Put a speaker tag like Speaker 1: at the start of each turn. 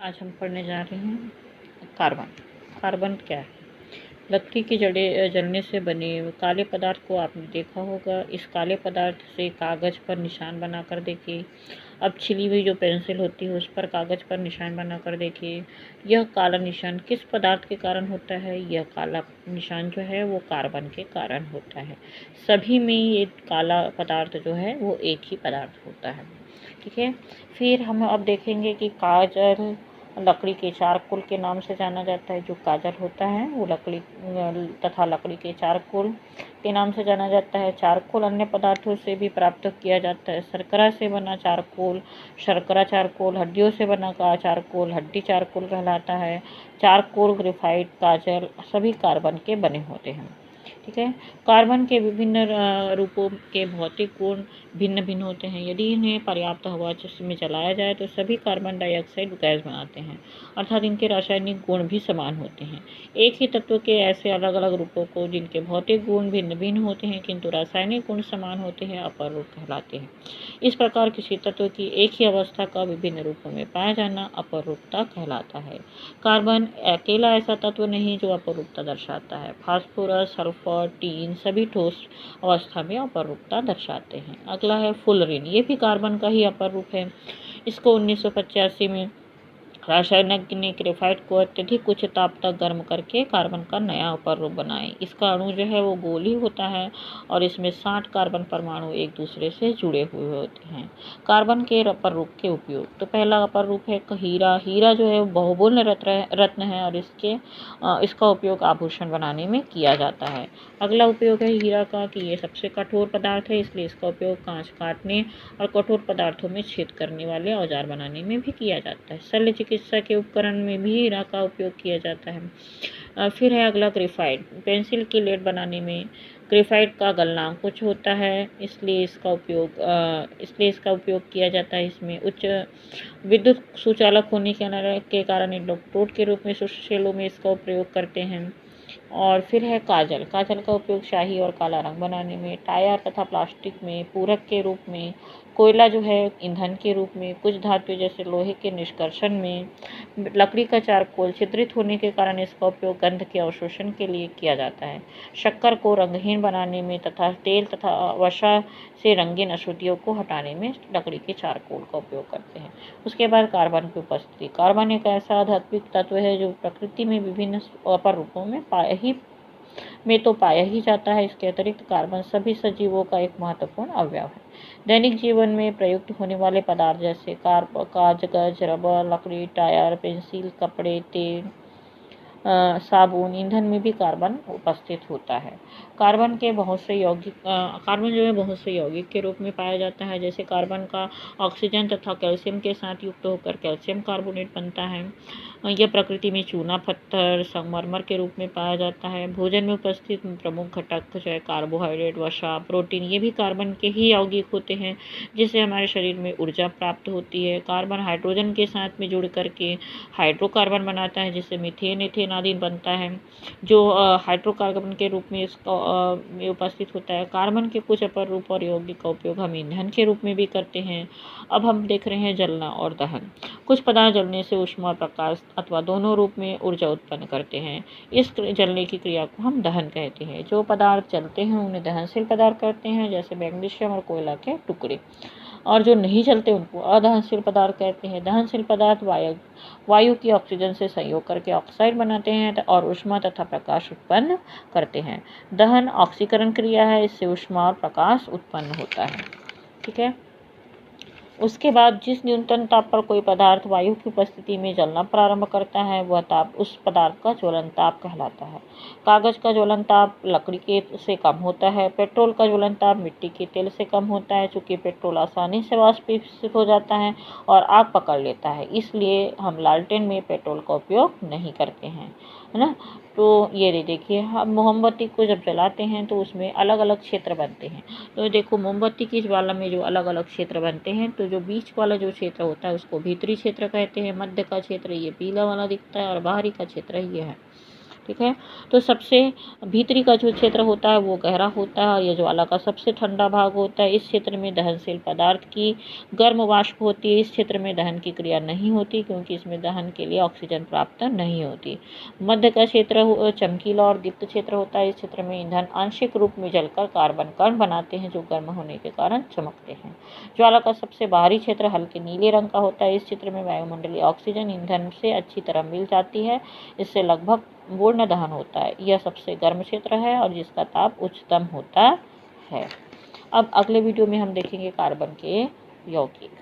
Speaker 1: आज हम पढ़ने जा रहे हैं कार्बन। कार्बन क्या है? लकड़ी की जड़ें जलने से बने काले पदार्थ को आपने देखा होगा। इस काले पदार्थ से कागज़ पर निशान बनाकर देखिए। अब छिली हुई जो पेंसिल होती है उस पर कागज़ पर निशान बनाकर देखिए। यह काला निशान किस पदार्थ के कारण होता है? यह काला निशान जो है वो कार्बन के कारण होता है। सभी में ये काला पदार्थ जो है वो एक ही पदार्थ होता है। ठीक है। फिर हम अब देखेंगे कि काजल लकड़ी के चारकोल के नाम से जाना जाता है। जो काजल होता है वो लकड़ी तथा लकड़ी के चारकोल के नाम से जाना जाता है। चारकोल अन्य पदार्थों से भी प्राप्त किया जाता है। शर्करा से बना चारकोल शर्करा चारकोल, हड्डियों से बना का चारकोल हड्डी चारकोल कहलाता है। चारकोल, ग्रेफाइट, काजल सभी कार्बन के बने होते हैं। ठीक है। कार्बन के विभिन्न रूपों के भौतिक गुण भिन्न भिन्न होते हैं। यदि इन्हें पर्याप्त हवा में जलाया जाए तो सभी कार्बन डाइऑक्साइड गैस बनाते हैं, अर्थात इनके रासायनिक गुण भी समान होते हैं। एक ही तत्व के ऐसे अलग अलग रूपों को जिनके भौतिक गुण भिन्न भिन्न होते हैं किंतु रासायनिक गुण समान होते हैं अपर रूप कहलाते हैं। इस प्रकार किसी तत्व की एक ही अवस्था का विभिन्न रूपों में पाया जाना अपर रूपता कहलाता है। कार्बन अकेला ऐसा तत्व नहीं जो अपर रूपता दर्शाता है। फास्फोरस, सल्फर, टीन सभी ठोस अवस्था में अपर रूपता दर्शाते हैं। अगला है फुलरिन, ये भी कार्बन का ही अपर रूप है। इसको 1985 में रासायनिक ने ग्रेफाइट को अत्यधिक उच्च ताप तक गर्म करके कार्बन का नया अपर रूप बनाए। इसका अणु जो है वो गोल ही होता है और इसमें 60 कार्बन परमाणु एक दूसरे से जुड़े हुए होते हैं। कार्बन के अपर रूप के उपयोग, तो पहला अपर रूप है हीरा। हीरा जो है वो बहुमूल्य रत्न है और इसका उपयोग आभूषण बनाने में किया जाता है। अगला उपयोग है हीरा का कि ये सबसे कठोर पदार्थ है, इसलिए इसका उपयोग कांच काटने और कठोर पदार्थों में छेद करने वाले औजार बनाने में भी किया जाता है। शल्य चिकित्सा के उपकरण में भी हीरा का उपयोग किया जाता है। फिर है अगला ग्रेफाइट। पेंसिल की लेड बनाने में ग्रेफाइट का गलनांक कुछ होता है, इसलिए इसका उपयोग किया जाता है। इसमें उच्च विद्युत सुचालक होने के कारण इलेक्ट्रोड के रूप में सुशीलों में इसका प्रयोग करते हैं। और फिर है काजल। काजल का उपयोग शाही और काला रंग बनाने में, टायर तथा प्लास्टिक में पूरक के रूप में, कोयला जो है ईंधन के रूप में, कुछ धातु जैसे लोहे के निष्कर्षण में, लकड़ी का चारकोल छिद्रित होने के कारण इसका उपयोग गंध के अवशोषण के लिए किया जाता है। शक्कर को रंगहीन बनाने में तथा तेल तथा वसा से रंगीन अशुद्धियों को हटाने में लकड़ी के चारकोल का उपयोग करते हैं। उसके बाद कार्बन की उपस्थिति। कार्बन एक ऐसा आध्यात्मिक तत्व है जो प्रकृति में विभिन्न अपर रूपों में पाया ही जाता है। इसके अतिरिक्त कार्बन सभी सजीवों का एक महत्वपूर्ण अवयव है। दैनिक जीवन में प्रयुक्त होने वाले पदार्थ जैसे कागज, रबर, लकड़ी, टायर, पेंसिल, कपड़े, तेल, साबुन, ईंधन में भी कार्बन उपस्थित होता है। कार्बन जो है बहुत से यौगिक के रूप में पाया जाता है। जैसे कार्बन का ऑक्सीजन तथा कैल्शियम के साथ युक्त होकर कैल्शियम कार्बोनेट बनता है। यह प्रकृति में चूना पत्थर, संगमरमर के रूप में पाया जाता है। भोजन में उपस्थित प्रमुख घटक जैसे कार्बोहाइड्रेट, वसा, प्रोटीन ये भी कार्बन के ही यौगिक होते हैं, जिससे हमारे शरीर में ऊर्जा प्राप्त होती है। कार्बन हाइड्रोजन के साथ में जुड़ करके हाइड्रोकार्बन बनाता है, जिससे मीथेन, एथेन आदि बनता है, जो हाइड्रोकार्बन के रूप में में उपस्थित होता है। कार्बन के कुछ अपर रूप और यौगिक का उपयोग हम ईंधन के रूप में भी करते हैं। अब हम देख रहे हैं जलना और दहन। कुछ पदार्थ जलने से ऊष्मा और प्रकाश अथवा दोनों रूप में ऊर्जा उत्पन्न करते हैं। इस जलने की क्रिया को हम दहन कहते हैं। जो पदार्थ जलते हैं उन्हें दहनशील पदार्थ कहते हैं, जैसे मैग्नीशियम और कोयला के टुकड़े, और जो नहीं जलते उनको अदहनशील पदार्थ कहते हैं। दहनशील पदार्थ वायु की ऑक्सीजन से संयोग करके ऑक्साइड बनाते हैं और ऊष्मा तथा प्रकाश उत्पन्न करते हैं। दहन ऑक्सीकरण क्रिया है, इससे ऊष्मा और प्रकाश उत्पन्न होता है। ठीक है। उसके बाद जिस न्यूनतम ताप पर कोई पदार्थ वायु की उपस्थिति में जलना प्रारंभ करता है वह ताप उस पदार्थ का ज्वलन ताप कहलाता है। कागज का ज्वलन ताप लकड़ी के से कम होता है। पेट्रोल का ज्वलन ताप मिट्टी के तेल से कम होता है। चूँकि पेट्रोल आसानी से वाष्पीकृत हो जाता है और आग पकड़ लेता है, इसलिए हम लालटेन में पेट्रोल का उपयोग नहीं करते हैं, है ना। तो ये देखिए, हम मोमबत्ती को जब जलाते हैं तो उसमें अलग अलग क्षेत्र बनते हैं। तो देखो मोमबत्ती की ज्वाला में जो अलग अलग क्षेत्र बनते हैं, तो जो बीच वाला जो क्षेत्र होता है उसको भीतरी क्षेत्र कहते हैं। मध्य का क्षेत्र ये पीला वाला दिखता है और बाहरी का क्षेत्र ये है। ठीक है। तो सबसे भीतरी का जो क्षेत्र होता है वो गहरा होता है और ये ज्वाला का सबसे ठंडा भाग होता है। इस क्षेत्र में दहनशील पदार्थ की गर्म वाष्प होती है। इस क्षेत्र में दहन की क्रिया नहीं होती क्योंकि इसमें दहन के लिए ऑक्सीजन प्राप्त नहीं होती। मध्य का क्षेत्र चमकीला और दीप्त क्षेत्र होता है। इस क्षेत्र में ईंधन आंशिक रूप में जलकर कार्बन कण बनाते हैं जो गर्म होने के कारण चमकते हैं। ज्वाला का सबसे बाहरी क्षेत्र हल्के नीले रंग का होता है। इस क्षेत्र में वायुमंडलीय ऑक्सीजन ईंधन से अच्छी तरह मिल जाती है। इससे लगभग पूर्ण दहन होता है। यह सबसे गर्म क्षेत्र है और जिसका ताप उच्चतम होता है। अब अगले वीडियो में हम देखेंगे कार्बन के यौगिक।